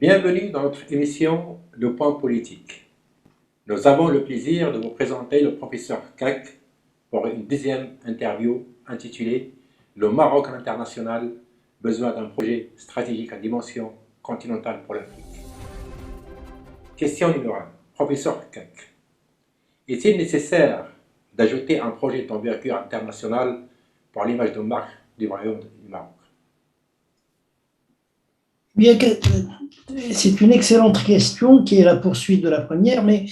Bienvenue dans notre émission Le Point Politique. Nous avons le plaisir de vous présenter le professeur Kek pour une deuxième interview intitulée Le Maroc à l'international, besoin d'un projet stratégique à dimension continentale pour l'Afrique. Question numéro 1. Professeur Kek, est-il nécessaire d'ajouter un projet d'envergure internationale pour l'image de marque du Royaume du Maroc? Bien que c'est une excellente question qui est la poursuite de la première, mais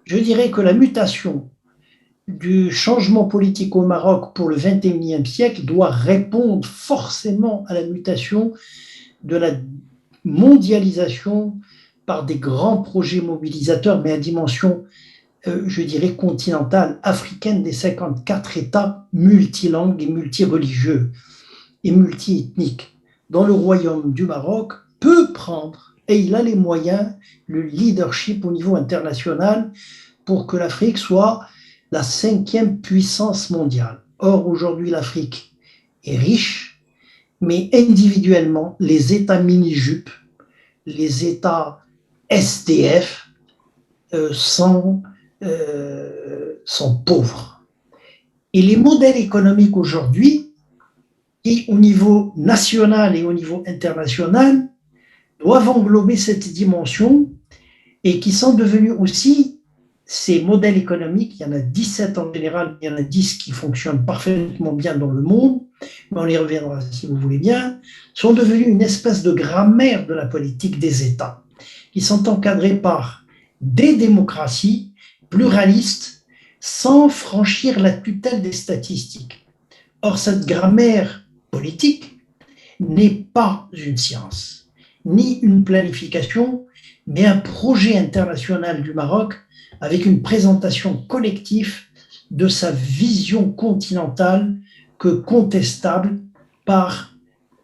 je dirais que la mutation du changement politique au Maroc pour le XXIe siècle doit répondre forcément à la mutation de la mondialisation par des grands projets mobilisateurs, mais à dimension, je dirais, continentale, africaine des 54 États multilangues et multireligieux et multiethniques, dont le Royaume du Maroc peut prendre, et il a les moyens, le leadership au niveau international pour que l'Afrique soit la 5e puissance mondiale. Or, aujourd'hui, l'Afrique est riche, mais individuellement, les États mini-jupes, les États SDF sont pauvres. Et les modèles économiques aujourd'hui, qui au niveau national et au niveau international, doivent englober cette dimension et qui sont devenus aussi ces modèles économiques. Il y en a 17 en général, il y en a 10 qui fonctionnent parfaitement bien dans le monde, mais on y reviendra si vous voulez bien, sont devenus une espèce de grammaire de la politique des États, qui sont encadrés par des démocraties pluralistes sans franchir la tutelle des statistiques. Or, cette grammaire politique n'est pas une science, ni une planification, mais un projet international du Maroc avec une présentation collective de sa vision continentale que contestable par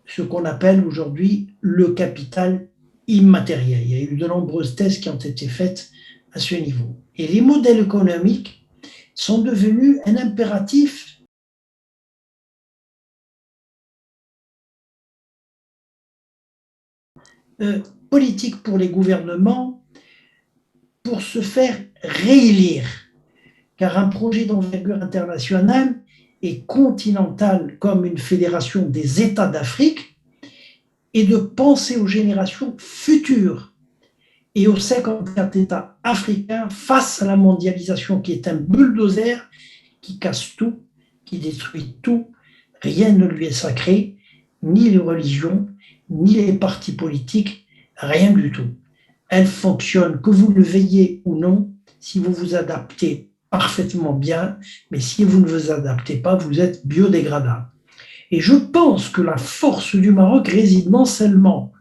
ce qu'on appelle aujourd'hui le capital immatériel. Il y a eu de nombreuses thèses qui ont été faites à ce niveau. Et les modèles économiques sont devenus un impératif politique pour les gouvernements pour se faire réélire, car un projet d'envergure internationale et continental comme une fédération des États d'Afrique est de penser aux générations futures et aux 54 États africains face à la mondialisation qui est un bulldozer qui casse tout, qui détruit tout, rien ne lui est sacré, ni les religions, ni les partis politiques, rien du tout. Elle fonctionne, que vous le veuillez ou non, si vous vous adaptez parfaitement bien, mais si vous ne vous adaptez pas, vous êtes biodégradable. Et je pense que la force du Maroc réside non seulement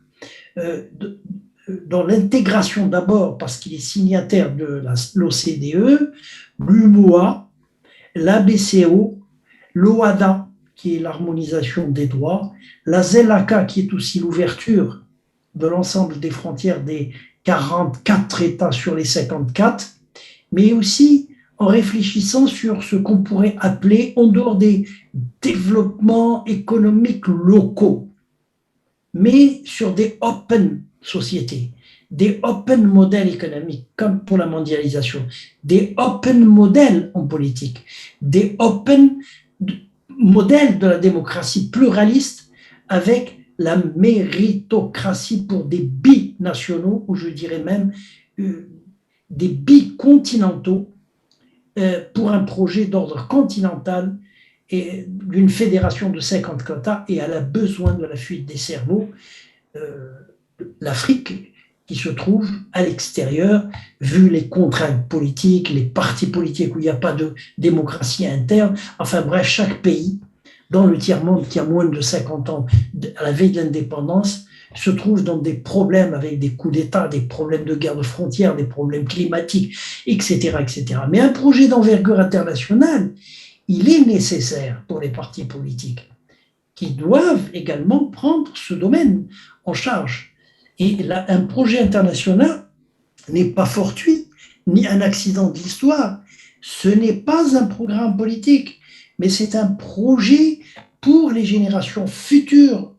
dans l'intégration d'abord, parce qu'il est signataire de l'OCDE, l'UMOA, l'ABCO, l'OADA, qui est l'harmonisation des droits, la ZELACA, qui est aussi l'ouverture de l'ensemble des frontières des 44 États sur les 54, mais aussi en réfléchissant sur ce qu'on pourrait appeler, en dehors des développements économiques locaux, mais sur des open sociétés, des open modèles économiques, comme pour la mondialisation, des open modèles en politique, des open modèles de la démocratie pluraliste avec la méritocratie pour des binationaux, ou je dirais même des bicontinentaux, pour un projet d'ordre continental et d'une fédération de 50 quotas, et elle a besoin de la fuite des cerveaux. L'Afrique, qui se trouve à l'extérieur, vu les contraintes politiques, les partis politiques où il n'y a pas de démocratie interne, enfin bref, chaque pays dans le tiers-monde qui a moins de 50 ans à la veille de l'indépendance se trouve dans des problèmes avec des coups d'État, des problèmes de guerre de frontières, des problèmes climatiques, etc., etc. Mais un projet d'envergure internationale, il est nécessaire pour les partis politiques qui doivent également prendre ce domaine en charge. Et là, un projet international n'est pas fortuit, ni un accident de l'histoire. Ce n'est pas un programme politique, mais c'est un projet pour les générations futures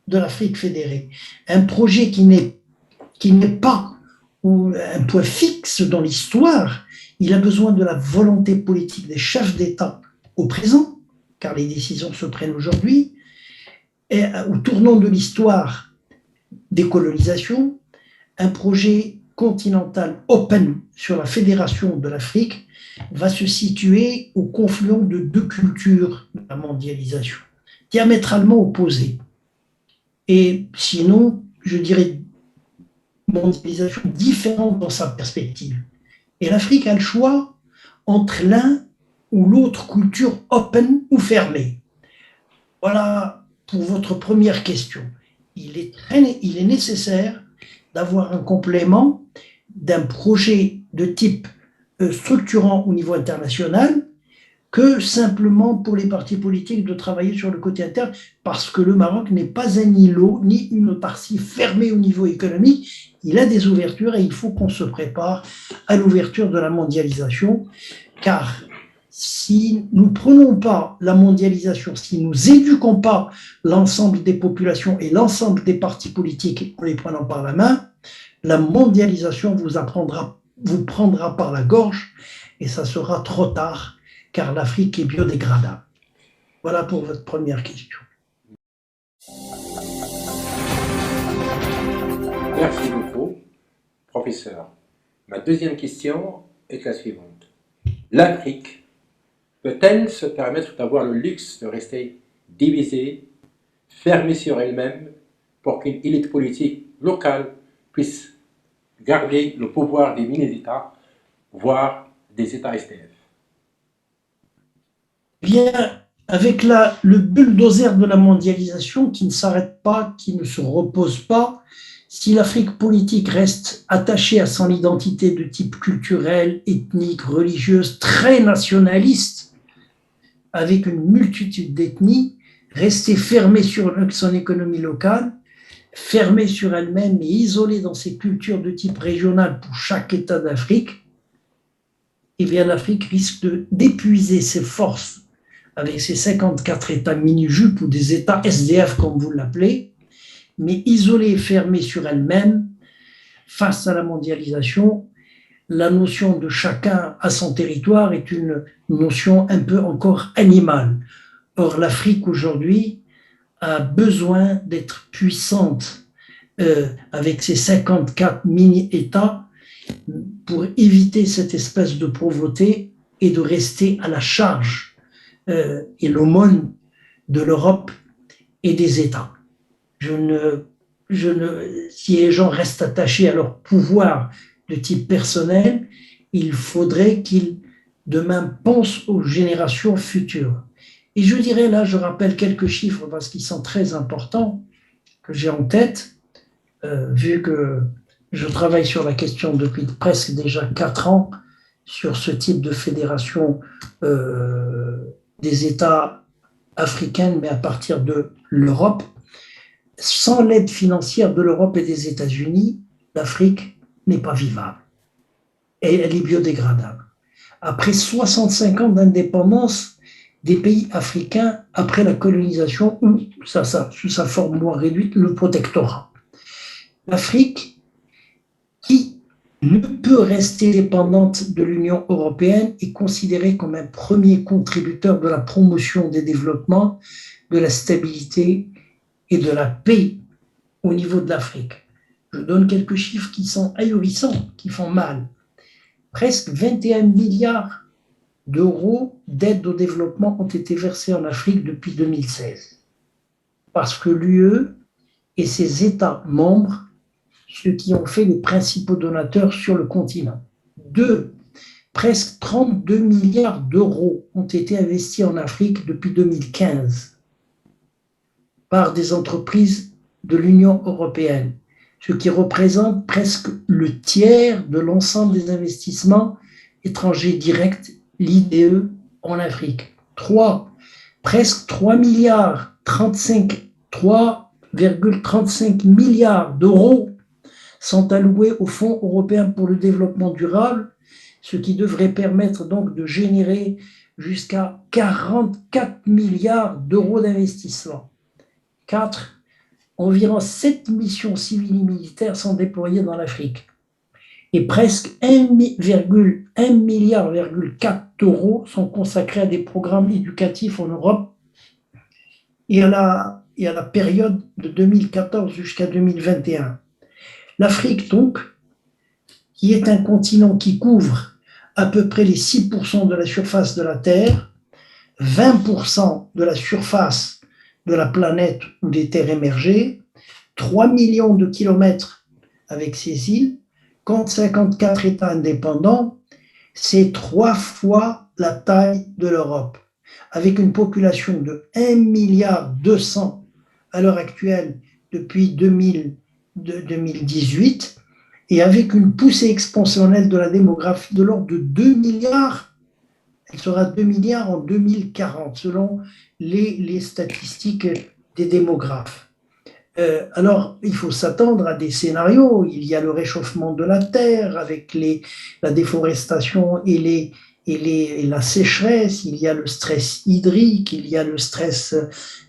de l'Afrique fédérée. Un projet qui qui n'est pas un point fixe dans l'histoire. Il a besoin de la volonté politique des chefs d'État au présent, car les décisions se prennent aujourd'hui, et au tournant de l'histoire des colonisations, un projet continental open sur la fédération de l'Afrique va se situer au confluent de deux cultures de la mondialisation, diamétralement opposées. Et sinon, je dirais mondialisation différente dans sa perspective. Et l'Afrique a le choix entre l'un ou l'autre culture open ou fermée. Voilà pour votre première question. Il est nécessaire d'avoir un complément d'un projet de type structurant au niveau international que simplement pour les partis politiques de travailler sur le côté interne, parce que le Maroc n'est pas un îlot ni une autarcie fermée au niveau économique. Il a des ouvertures et il faut qu'on se prépare à l'ouverture de la mondialisation, car si nous ne prenons pas la mondialisation, si nous n'éduquons pas l'ensemble des populations et l'ensemble des partis politiques en les prenant par la main, la mondialisation vous prendra par la gorge et ça sera trop tard, car l'Afrique est biodégradable. Voilà pour votre première question. Merci beaucoup, professeur. Ma deuxième question est la suivante. L'Afrique peut-elle se permettre d'avoir le luxe de rester divisée, fermée sur elle-même, pour qu'une élite politique locale puisse garder le pouvoir des mini-États, voire des États SDF? Bien, avec le bulldozer de la mondialisation qui ne s'arrête pas, qui ne se repose pas, si l'Afrique politique reste attachée à son identité de type culturel, ethnique, religieuse, très nationaliste, avec une multitude d'ethnies, rester fermée sur son économie locale, fermée sur elle-même et isolée dans ses cultures de type régional pour chaque État d'Afrique, eh bien l'Afrique risque d'épuiser ses forces avec ses 54 États mini-jupes ou des États SDF comme vous l'appelez, mais isolée et fermée sur elle-même, face à la mondialisation, la notion de chacun à son territoire est une notion un peu encore animale. Or, l'Afrique aujourd'hui a besoin d'être puissante avec ses 54 mini-États pour éviter cette espèce de pauvreté et de rester à la charge et l'aumône de l'Europe et des États. Si les gens restent attachés à leur pouvoir de type personnel, il faudrait qu'ils demain pensent aux générations futures. Et je dirais là, je rappelle quelques chiffres parce qu'ils sont très importants que j'ai en tête, vu que je travaille sur la question depuis presque déjà 4 ans sur ce type de fédération des États africains, mais à partir de l'Europe. Sans l'aide financière de l'Europe et des États-Unis, l'Afrique n'est pas vivable. Et elle est biodégradable. Après 65 ans d'indépendance des pays africains, après la colonisation, ou sous sa forme moins réduite, le protectorat. L'Afrique, qui ne peut rester dépendante de l'Union européenne, est considérée comme un premier contributeur de la promotion des développements, de la stabilité et de la paix au niveau de l'Afrique. Je donne quelques chiffres qui sont ahurissants, qui font mal. Presque 21 milliards d'euros d'aide au développement ont été versés en Afrique depuis 2016. Parce que l'UE et ses États membres, ceux qui ont fait les principaux donateurs sur le continent. 2, presque 32 milliards d'euros ont été investis en Afrique depuis 2015 par des entreprises de l'Union européenne, ce qui représente presque le tiers de l'ensemble des investissements étrangers directs, l'IDE, en Afrique. 3, presque 3,35 milliards d'euros sont alloués au Fonds européen pour le développement durable, ce qui devrait permettre donc de générer jusqu'à 44 milliards d'euros d'investissement. 4, environ 7 missions civiles et militaires sont déployées dans l'Afrique. Et presque 1,4 milliard d'euros sont consacrés à des programmes éducatifs en Europe et à la période de 2014 jusqu'à 2021. L'Afrique, donc, qui est un continent qui couvre à peu près les 6% de la surface de la Terre, 20% de la surface de la planète ou des terres émergées, 3 millions de kilomètres avec ses îles, compte 54 États indépendants, c'est 3 fois la taille de l'Europe, avec une population de 1,2 milliard à l'heure actuelle depuis 2018, et avec une poussée expansionnelle de la démographie de l'ordre de 2 milliards. Elle sera 2 milliards en 2040, selon les statistiques des démographes. Alors, il faut s'attendre à des scénarios. Il y a le réchauffement de la terre avec la déforestation et la sécheresse, il y a le stress hydrique, il y a le stress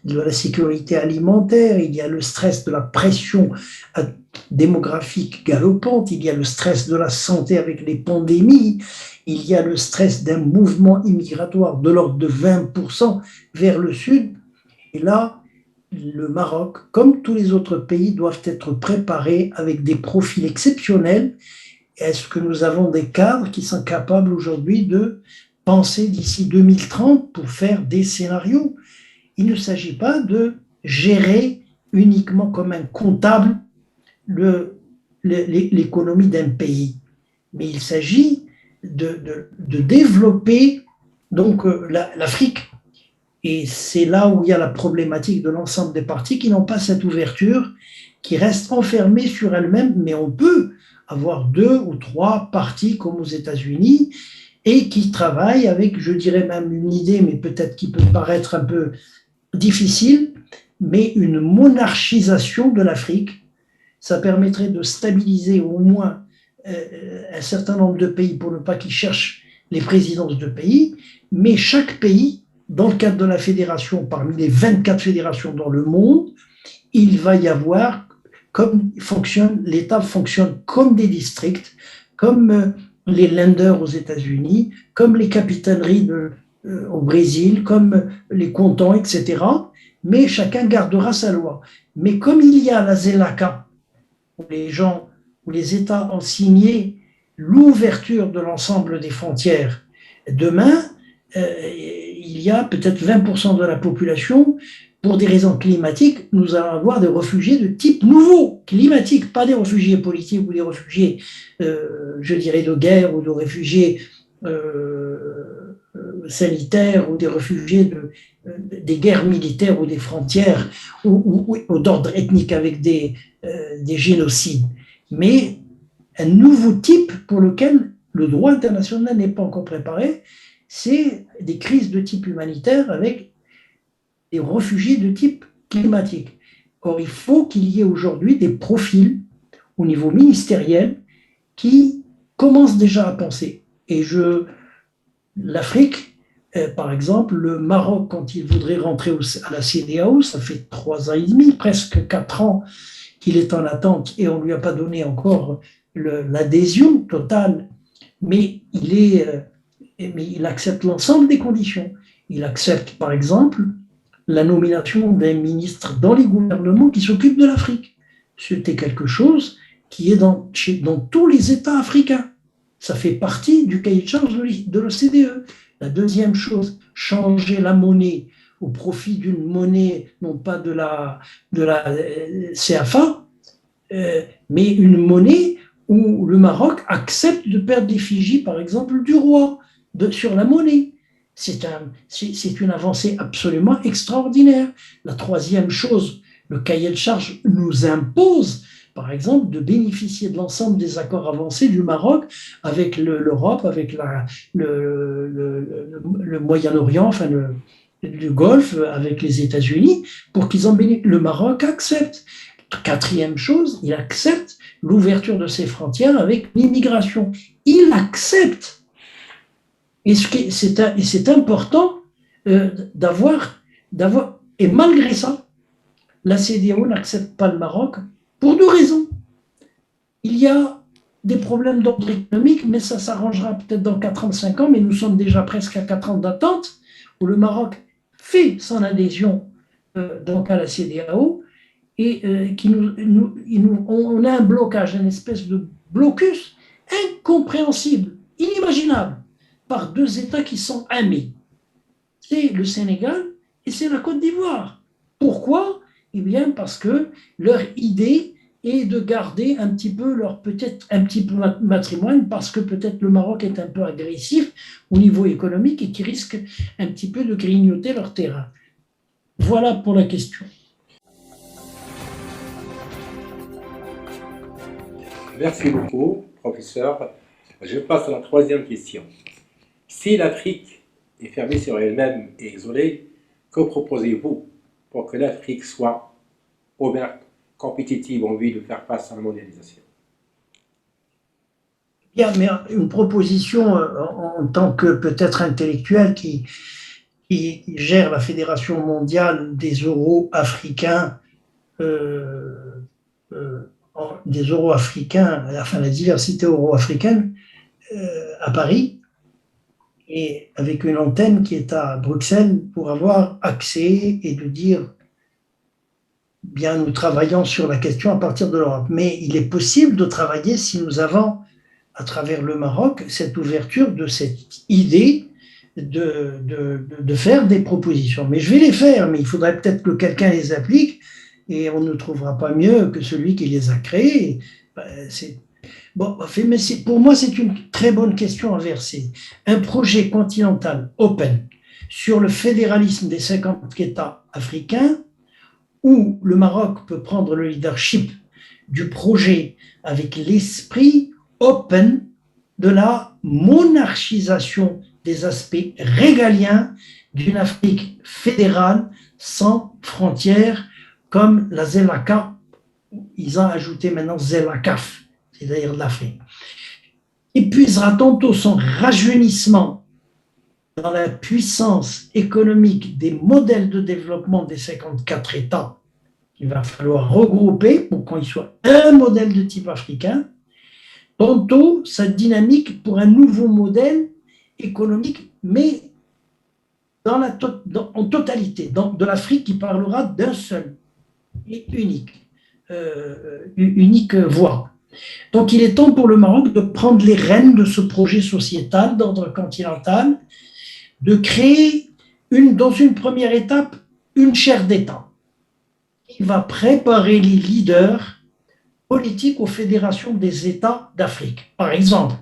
de la sécurité alimentaire, il y a le stress de la pression démographique galopante, il y a le stress de la santé avec les pandémies, il y a le stress d'un mouvement immigratoire de l'ordre de 20% vers le sud. Et là, le Maroc, comme tous les autres pays, doivent être préparés avec des profils exceptionnels. Est-ce que nous avons des cadres qui sont capables aujourd'hui de penser d'ici 2030 pour faire des scénarios? Il ne s'agit pas de gérer uniquement comme un comptable l'économie d'un pays, mais il s'agit de développer donc l'Afrique. Et c'est là où il y a la problématique de l'ensemble des parties qui n'ont pas cette ouverture, qui restent enfermées sur elles-mêmes, mais on peut avoir 2 ou 3 parties comme aux États-Unis et qui travaillent avec, je dirais même une idée, mais peut-être qui peut paraître un peu difficile, mais une monarchisation de l'Afrique. Ça permettrait de stabiliser au moins un certain nombre de pays pour ne pas qu'ils cherchent les présidences de pays, mais chaque pays, dans le cadre de la fédération, parmi les 24 fédérations dans le monde, il va y avoir, l'État fonctionne comme des districts, comme les lenders aux États-Unis, comme les capitaineries au Brésil, comme les cantons, etc. Mais chacun gardera sa loi. Mais comme il y a la ZELACA, où les États ont signé l'ouverture de l'ensemble des frontières, demain, il y a peut-être 20% de la population, pour des raisons climatiques, nous allons avoir des réfugiés de type nouveau, climatique, pas des réfugiés politiques ou des réfugiés, je dirais, de guerre ou de réfugiés sanitaires ou des réfugiés des guerres militaires ou des frontières ou d'ordre ethnique avec des génocides. Mais un nouveau type pour lequel le droit international n'est pas encore préparé, c'est des crises de type humanitaire avec des réfugiés de type climatique. Or, il faut qu'il y ait aujourd'hui des profils au niveau ministériel qui commencent déjà à penser. Et l'Afrique, par exemple, le Maroc, quand il voudrait rentrer à la CEDEAO, ça fait 3 ans et demi, presque 4 ans qu'il est en attente et on ne lui a pas donné encore l'adhésion totale, mais il accepte l'ensemble des conditions. Il accepte, par exemple, la nomination d'un ministre dans les gouvernements qui s'occupe de l'Afrique. C'était quelque chose qui est dans tous les États africains. Ça fait partie du cahier de charge de l'OCDE. La deuxième chose, changer la monnaie au profit d'une monnaie, non pas de la CFA, mais une monnaie où le Maroc accepte de perdre l'effigie, par exemple, du roi sur la monnaie. C'est une avancée absolument extraordinaire. La troisième chose, le cahier de charge nous impose, par exemple, de bénéficier de l'ensemble des accords avancés du Maroc avec l'Europe, avec le Moyen-Orient, enfin le Golfe, avec les États-Unis, pour qu'ils en bénéficient. Le Maroc accepte. Quatrième chose, il accepte l'ouverture de ses frontières avec l'immigration. Il accepte. Et c'est important d'avoir. Et malgré ça, la CEDEAO n'accepte pas le Maroc pour deux raisons. Il y a des problèmes d'ordre économique, mais ça s'arrangera peut-être dans 4 ans, 5 ans, mais nous sommes déjà presque à 4 ans d'attente, où le Maroc fait son adhésion donc à la CEDEAO, et on a un blocage, une espèce de blocus incompréhensible, inimaginable, par deux États qui sont amis. C'est le Sénégal et c'est la Côte d'Ivoire. Pourquoi? Eh bien parce que leur idée est de garder un petit peu leur peut-être un petit peu matrimoine, parce que peut-être le Maroc est un peu agressif au niveau économique et qui risque un petit peu de grignoter leur terrain. Voilà pour la question. Merci beaucoup, professeur. Je passe à la troisième question. Si l'Afrique est fermée sur elle-même et isolée, que proposez-vous pour que l'Afrique soit ouverte, compétitive en vue de faire face à la mondialisation? Bien, mais une proposition en tant que peut-être intellectuel qui gère la Fédération mondiale des euro-africains, enfin la diversité euro-africaine à Paris, et avec une antenne qui est à Bruxelles pour avoir accès et de dire, bien, nous travaillons sur la question à partir de l'Europe. Mais il est possible de travailler si nous avons, à travers le Maroc, cette ouverture de cette idée de faire des propositions. Mais je vais les faire, mais il faudrait peut-être que quelqu'un les applique, et on ne trouvera pas mieux que celui qui les a créés. Bon, mais pour moi, c'est une très bonne question à verser. Un projet continental open sur le fédéralisme des 50 États africains, où le Maroc peut prendre le leadership du projet avec l'esprit open de la monarchisation des aspects régaliens d'une Afrique fédérale sans frontières, comme la ZELACA. Ils ont ajouté maintenant ZELACAF, c'est-à-dire l'Afrique. Épuisera tantôt son rajeunissement dans la puissance économique des modèles de développement des 54 États qu'il va falloir regrouper pour qu'il soit un modèle de type africain, tantôt sa dynamique pour un nouveau modèle économique, mais en totalité, de l'Afrique qui parlera d'un seul et unique voix. Donc il est temps pour le Maroc de prendre les rênes de ce projet sociétal d'ordre continental, de créer dans une première étape une chaire d'État qui va préparer les leaders politiques aux fédérations des États d'Afrique. Par exemple,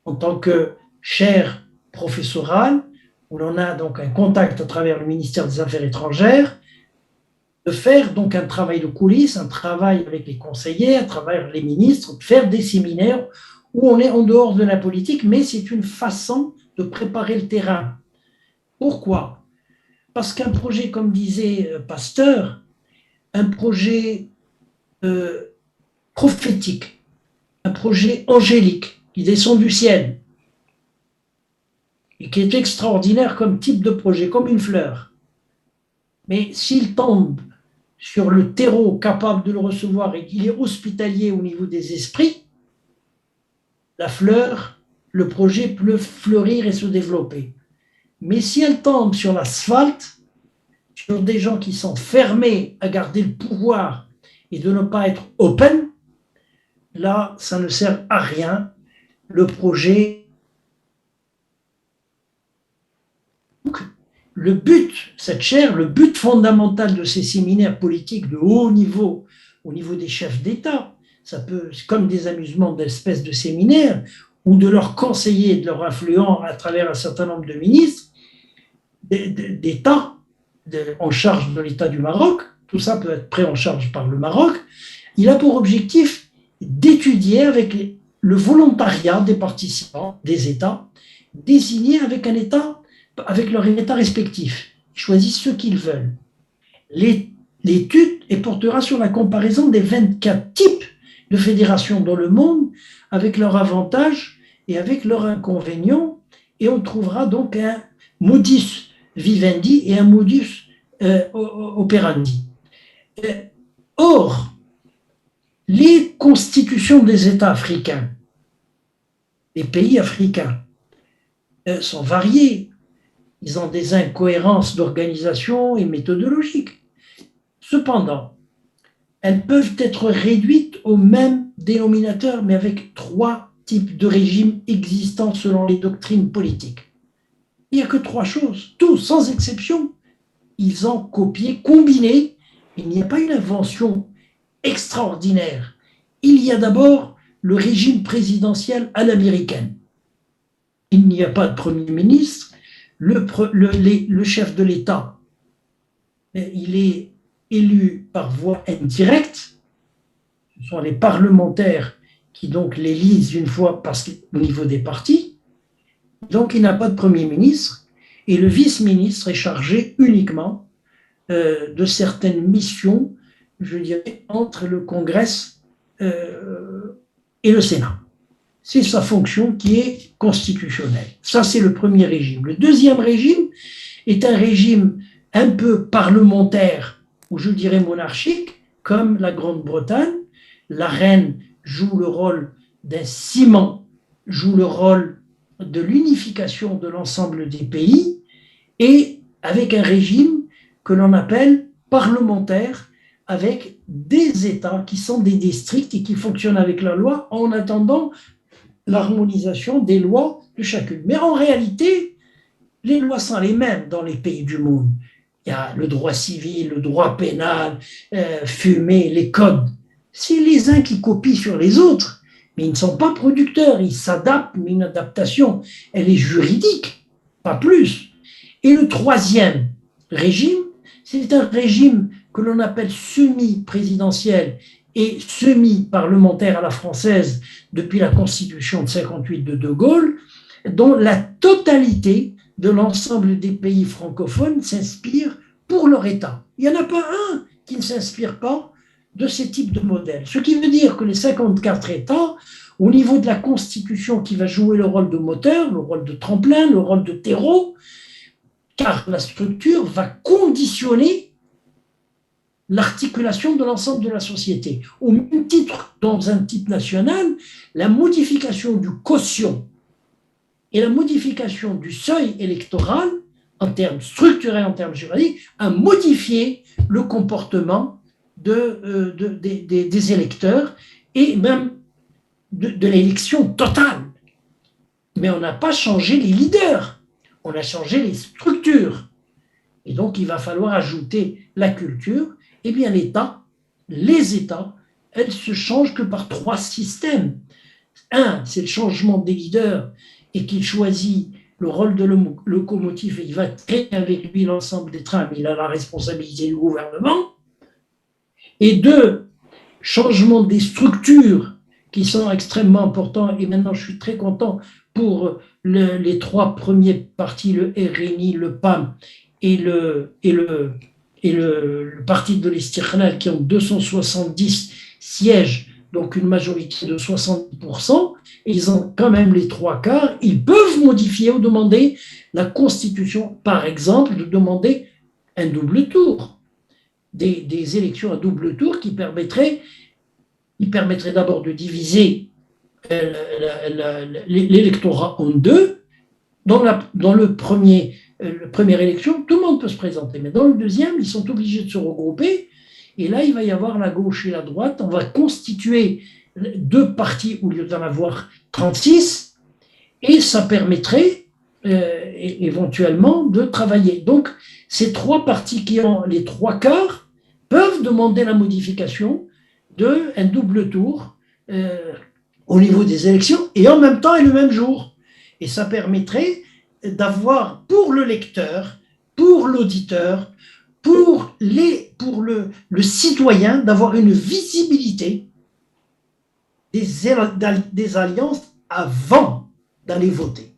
en tant que chaire professorale, où l'on a donc un contact à travers le ministère des Affaires étrangères, de faire donc un travail de coulisses, un travail avec les conseillers, à travers les ministres, de faire des séminaires où on est en dehors de la politique, mais c'est une façon de préparer le terrain. Pourquoi? Parce qu'un projet, comme disait Pasteur, un projet prophétique, un projet angélique qui descend du ciel et qui est extraordinaire comme type de projet, comme une fleur. Mais s'il tombe sur le terreau capable de le recevoir et qu'il est hospitalier au niveau des esprits, la fleur, le projet peut fleurir et se développer. Mais si elle tombe sur l'asphalte, sur des gens qui sont fermés à garder le pouvoir et de ne pas être open, là, ça ne sert à rien. Le projet... Le but, cette chaire, le but fondamental de ces séminaires politiques de haut niveau, au niveau des chefs d'État, ça peut, comme des amusements d'espèces de séminaires, ou de leurs conseillers, de leurs influents à travers un certain nombre de ministres, d'État en charge de l'État du Maroc, tout ça peut être pris en charge par le Maroc, il a pour objectif d'étudier avec le volontariat des participants, des États, désignés avec un État, avec leur État respectif. Ils choisissent ceux qu'ils veulent. L'étude portera sur la comparaison des 24 types de fédérations dans le monde, avec leurs avantages et avec leurs inconvénients, et on trouvera donc un modus vivendi et un modus operandi. Or, les constitutions des États africains, des pays africains, sont variées. Ils ont des incohérences d'organisation et méthodologiques. Cependant, elles peuvent être réduites au même dénominateur, mais avec trois types de régimes existants selon les doctrines politiques. Il n'y a que trois choses. Tous, sans exception, ils ont copié, combiné. Il n'y a pas une invention extraordinaire. Il y a d'abord le régime présidentiel à l'américaine. Il n'y a pas de Premier ministre. Le chef de l'État, il est élu par voie indirecte. Ce sont les parlementaires qui donc l'élisent une fois au niveau des partis. Donc il n'a pas de Premier ministre et le vice-ministre est chargé uniquement de certaines missions, je dirais, entre le Congrès et le Sénat. C'est sa fonction qui est constitutionnelle. Ça, c'est le premier régime. Le deuxième régime est un régime un peu parlementaire, ou je dirais monarchique, comme la Grande-Bretagne. La reine joue le rôle d'un ciment, joue le rôle de l'unification de l'ensemble des pays, et avec un régime que l'on appelle parlementaire, avec des États qui sont des districts et qui fonctionnent avec la loi en attendant l'harmonisation des lois de chacune. Mais en réalité, les lois sont les mêmes dans les pays du monde. Il y a le droit civil, le droit pénal, fumer, les codes. C'est les uns qui copient sur les autres, mais ils ne sont pas producteurs, ils s'adaptent, mais une adaptation, elle est juridique, pas plus. Et le troisième régime, c'est un régime que l'on appelle semi-présidentiel et semi-parlementaire à la française depuis la Constitution de 58 de Gaulle, dont la totalité de l'ensemble des pays francophones s'inspire pour leur État. Il n'y en a pas un qui ne s'inspire pas de ces types de modèles. Ce qui veut dire que les 54 États, au niveau de la Constitution qui va jouer le rôle de moteur, le rôle de tremplin, le rôle de terreau, car la structure va conditionner l'articulation de l'ensemble de la société. Au même titre, dans un type national, la modification du quotient et la modification du seuil électoral, en termes structurels, en termes juridiques, a modifié le comportement des électeurs et même de l'élection totale. Mais on n'a pas changé les leaders, on a changé les structures. Et donc, il va falloir ajouter la culture. Eh bien, les États, elles se changent que par trois systèmes. Un, c'est le changement des leaders et qu'il choisit le rôle de locomotive et il va traiter avec lui l'ensemble des trains, mais il a la responsabilité du gouvernement. Et deux, changement des structures qui sont extrêmement importants. Et maintenant, je suis très content pour les trois premiers partis, le RNI, le PAM et le parti de l'Istiqlal, qui ont 270 sièges, donc une majorité de 60%, et ils ont quand même les trois quarts. Ils peuvent modifier ou demander la Constitution, par exemple, de demander un double tour, des élections à double tour qui permettraient d'abord de diviser l'électorat en deux. Dans la première élection, tout le monde peut se présenter, mais dans le deuxième, ils sont obligés de se regrouper, et là, il va y avoir la gauche et la droite. On va constituer deux partis au lieu d'en avoir 36, et ça permettrait éventuellement de travailler. Donc, ces trois partis qui ont les trois quarts peuvent demander la modification d'un double tour au niveau des élections, et en même temps et le même jour. Et ça permettrait d'avoir pour le lecteur, pour l'auditeur, pour le citoyen, d'avoir une visibilité des alliances avant d'aller voter.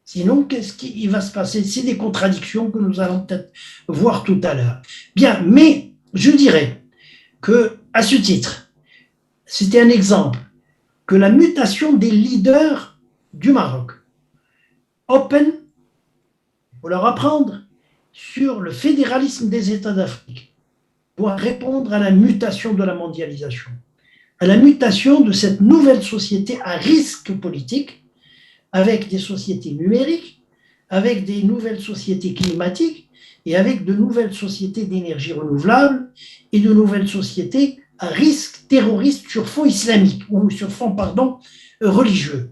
Sinon, qu'est-ce qui va se passer? C'est des contradictions que nous allons peut-être voir tout à l'heure. Bien, mais je dirais que, à ce titre, c'était un exemple, que la mutation des leaders du Maroc, Open, pour leur apprendre sur le fédéralisme des États d'Afrique, doit répondre à la mutation de la mondialisation, à la mutation de cette nouvelle société à risque politique, avec des sociétés numériques, avec des nouvelles sociétés climatiques et avec de nouvelles sociétés d'énergie renouvelable et de nouvelles sociétés à risque terroriste sur fond islamique, ou sur fond, religieux.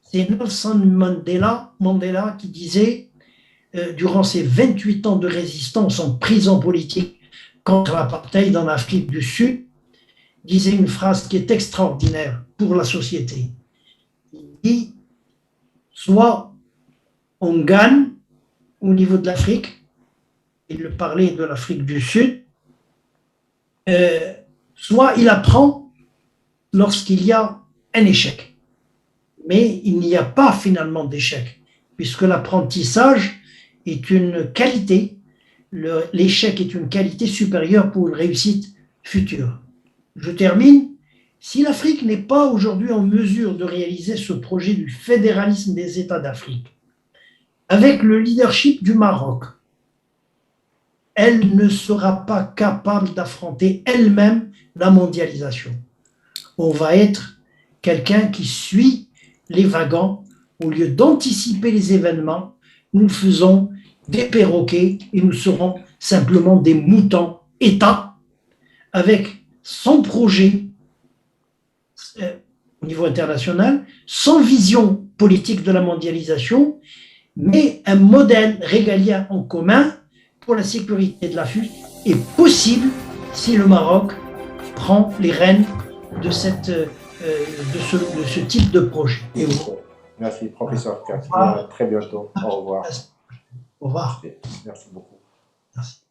C'est Nelson Mandela qui disait, durant ses 28 ans de résistance en prison politique contre l'apartheid en Afrique du Sud, disait une phrase qui est extraordinaire pour la société. Il dit, soit on gagne au niveau de l'Afrique, il parlait de l'Afrique du Sud, soit il apprend lorsqu'il y a un échec. Mais il n'y a pas finalement d'échec, puisque l'apprentissage est une qualité, l'échec est une qualité supérieure pour une réussite future. Je termine. Si l'Afrique n'est pas aujourd'hui en mesure de réaliser ce projet du fédéralisme des États d'Afrique, avec le leadership du Maroc, elle ne sera pas capable d'affronter elle-même la mondialisation. On va être quelqu'un qui suit les wagons, au lieu d'anticiper les événements, nous faisons des perroquets et nous serons simplement des moutons États avec son projet au niveau international, sans vision politique de la mondialisation, mais un modèle régalien en commun pour la sécurité de l'Afrique est possible si le Maroc prend les rênes de ce type de projet. Merci, professeur Kak. À très bientôt. Au revoir. Au revoir. Merci beaucoup. Merci.